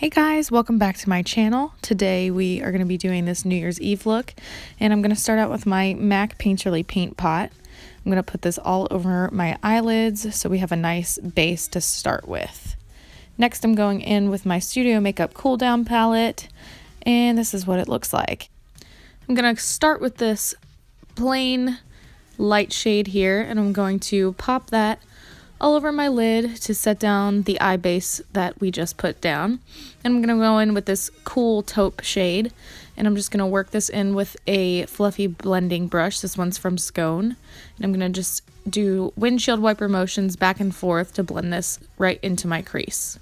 Hey guys, welcome back to my channel. Today we are going to be doing this New Year's Eve look, and I'm going to start out with my MAC Painterly paint pot. I'm going to put this all over my eyelids so we have a nice base to start with. Next I'm going in with my Studio Makeup Cool Down palette, and this is what it looks like. I'm going to start with this plain light shade here, and I'm going to pop that all over my lid to set down the eye base that we just put down. And I'm going to go in with this cool taupe shade, and I'm just going to work this in with a fluffy blending brush. This one's from Scone. And I'm going to just do windshield wiper motions back and forth to blend this right into my crease.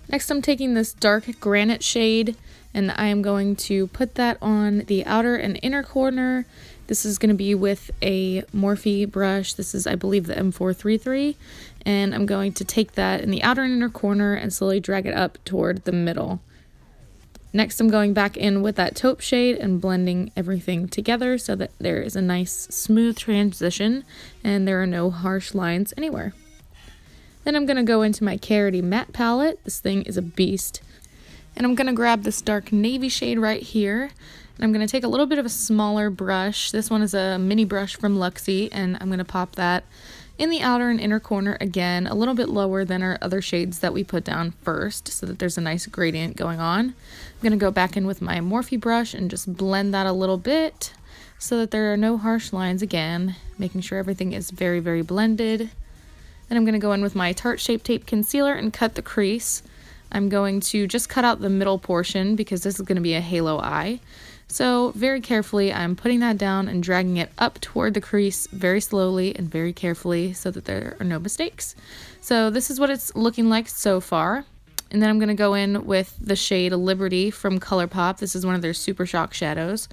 Next I'm taking this dark granite shade, and I am going to put that on the outer and inner corner. This is going to be with a Morphe brush. This is, I believe, the M433. And I'm going to take that in the outer and inner corner and slowly drag it up toward the middle. Next, I'm going back in with that taupe shade and blending everything together so that there is a nice smooth transition and there are no harsh lines anywhere. Then I'm going to go into my Karity Matte palette. This thing is a beast. And I'm going to grab this dark navy shade right here. And I'm going to take a little bit of a smaller brush. This one is a mini brush from Luxie, and I'm going to pop that in the outer and inner corner again, a little bit lower than our other shades that we put down first so that there's a nice gradient going on. I'm going to go back in with my Morphe brush and just blend that a little bit so that there are no harsh lines again, making sure everything is very, very blended. Then I'm going to go in with my Tarte Shape Tape Concealer and cut the crease. I'm going to just cut out the middle portion because this is going to be a halo eye. So very carefully I'm putting that down and dragging it up toward the crease very slowly and very carefully so that there are no mistakes. So this is what it's looking like so far. And then I'm going to go in with the shade Liberty from Colourpop. This is one of their Super Shock shadows.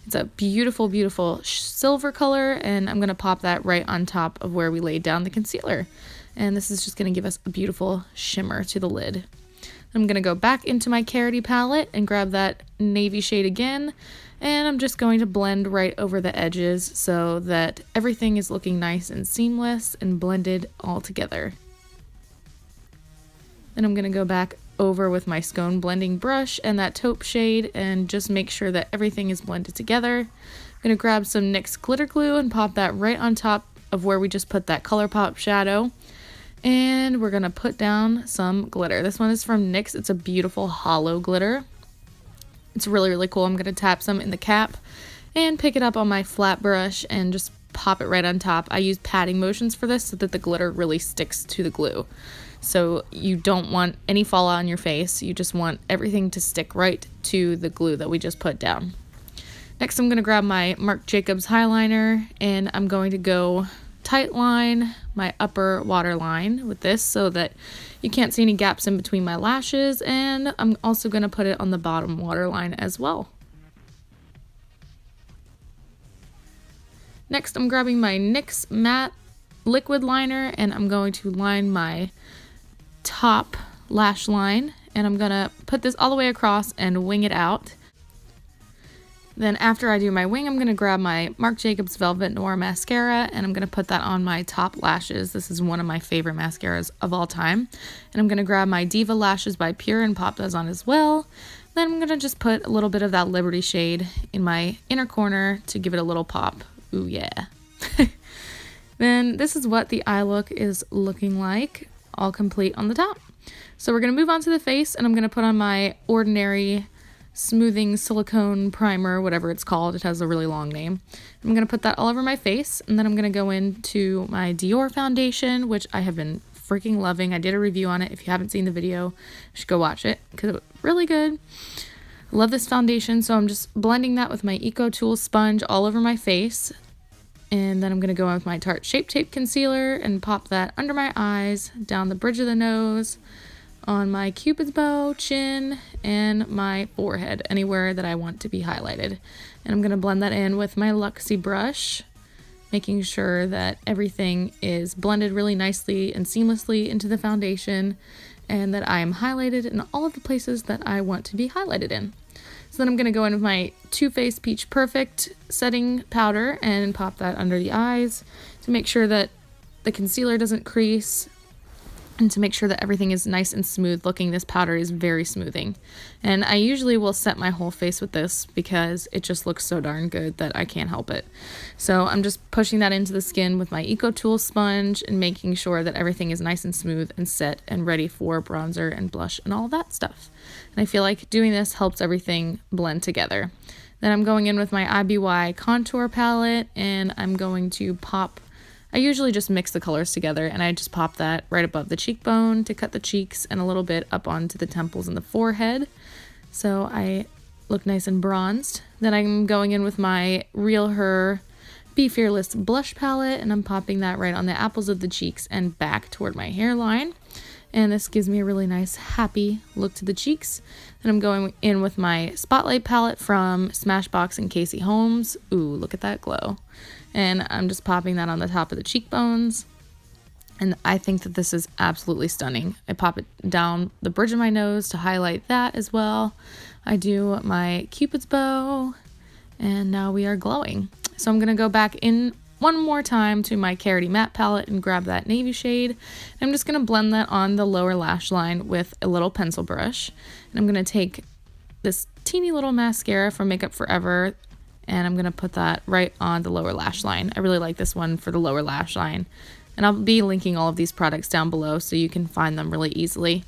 It's a beautiful, beautiful silver color, and I'm going to pop that right on top of where we laid down the concealer. And this is just going to give us a beautiful shimmer to the lid. I'm going to go back into my Karity palette and grab that navy shade again, and I'm just going to blend right over the edges so that everything is looking nice and seamless and blended all together. Then I'm going to go back over with my Scone blending brush and that taupe shade and just make sure that everything is blended together. I'm going to grab some NYX glitter glue and pop that right on top of where we just put that Colourpop shadow. And we're going to put down some glitter. This one is from NYX. It's a beautiful hollow glitter. It's really, really cool. I'm going to tap some in the cap and pick it up on my flat brush and just pop it right on top. I use patting motions for this so that the glitter really sticks to the glue. So you don't want any fallout on your face. You just want everything to stick right to the glue that we just put down. Next, I'm going to grab my Marc Jacobs Highliner, and I'm going to go tight line my upper waterline with this so that you can't see any gaps in between my lashes, and I'm also going to put it on the bottom waterline as well. Next, I'm grabbing my NYX Matte liquid liner, and I'm going to line my top lash line, and I'm going to put this all the way across and wing it out. Then after I do my wing, I'm going to grab my Marc Jacobs Velvet Noir mascara, and I'm going to put that on my top lashes. This is one of my favorite mascaras of all time. And I'm going to grab my Diva Lashes by Pure and pop those on as well. Then I'm going to just put a little bit of that Liberty shade in my inner corner to give it a little pop. Ooh yeah. Then this is what the eye look is looking like, all complete on the top. So we're going to move on to the face, and I'm going to put on my Ordinary Smoothing Silicone Primer, whatever it's called. It has a really long name. I'm going to put that all over my face, and then I'm going to go into my Dior foundation, which I have been freaking loving. I did a review on it. If you haven't seen the video, you should go watch it because it was really good. I love this foundation, so I'm just blending that with my Eco Tool sponge all over my face. And then I'm going to go in with my Tarte Shape Tape Concealer and pop that under my eyes, down the bridge of the nose, on my cupid's bow, chin, and my forehead, anywhere that I want to be highlighted. And I'm going to blend that in with my Luxie brush, making sure that everything is blended really nicely and seamlessly into the foundation, and that I am highlighted in all of the places that I want to be highlighted in. So then I'm going to go in with my Too Faced Peach Perfect setting powder and pop that under the eyes to make sure that the concealer doesn't crease. And to make sure that everything is nice and smooth looking, this powder is very smoothing. And I usually will set my whole face with this because it just looks so darn good that I can't help it. So I'm just pushing that into the skin with my Eco Tool sponge and making sure that everything is nice and smooth and set and ready for bronzer and blush and all that stuff. And I feel like doing this helps everything blend together. Then I'm going in with my IBY contour palette, and I'm going to pop, I usually just mix the colors together, and I just pop that right above the cheekbone to cut the cheeks and a little bit up onto the temples and the forehead, so I look nice and bronzed. Then I'm going in with my RealHer Be Fearless blush palette, and I'm popping that right on the apples of the cheeks and back toward my hairline. And this gives me a really nice happy look to the cheeks. Then I'm going in with my Spotlight palette from Smashbox and Casey Holmes. Ooh, look at that glow. And I'm just popping that on the top of the cheekbones. And I think that this is absolutely stunning. I pop it down the bridge of my nose to highlight that as well. I do my Cupid's bow, and now we are glowing. So I'm going to go back in one more time to my Karity matte palette and grab that navy shade. I'm just going to blend that on the lower lash line with a little pencil brush. And I'm going to take this teeny little mascara from Makeup Forever, and I'm going to put that right on the lower lash line. I really like this one for the lower lash line. And I'll be linking all of these products down below so you can find them really easily.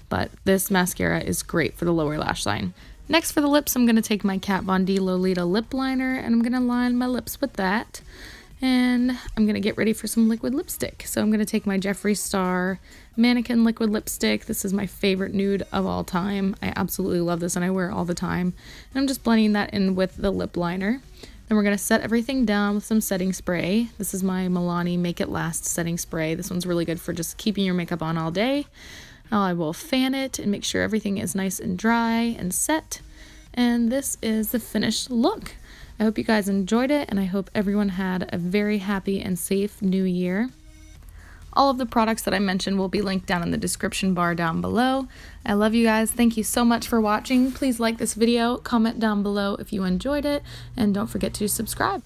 But this mascara is great for the lower lash line. Next for the lips, I'm going to take my Kat Von D Lolita lip liner, and I'm going to line my lips with that. And I'm going to get ready for some liquid lipstick. So I'm going to take my Jeffree Star Mannequin liquid lipstick. This is my favorite nude of all time. I absolutely love this and I wear it all the time. And I'm just blending that in with the lip liner. Then we're going to set everything down with some setting spray. This is my Milani Make It Last setting spray. This one's really good for just keeping your makeup on all day. Now I will fan it and make sure everything is nice and dry and set. And this is the finished look. I hope you guys enjoyed it, and I hope everyone had a very happy and safe new year. All of the products that I mentioned will be linked down in the description bar down below. I love you guys. Thank you so much for watching. Please like this video, comment down below if you enjoyed it, and don't forget to subscribe.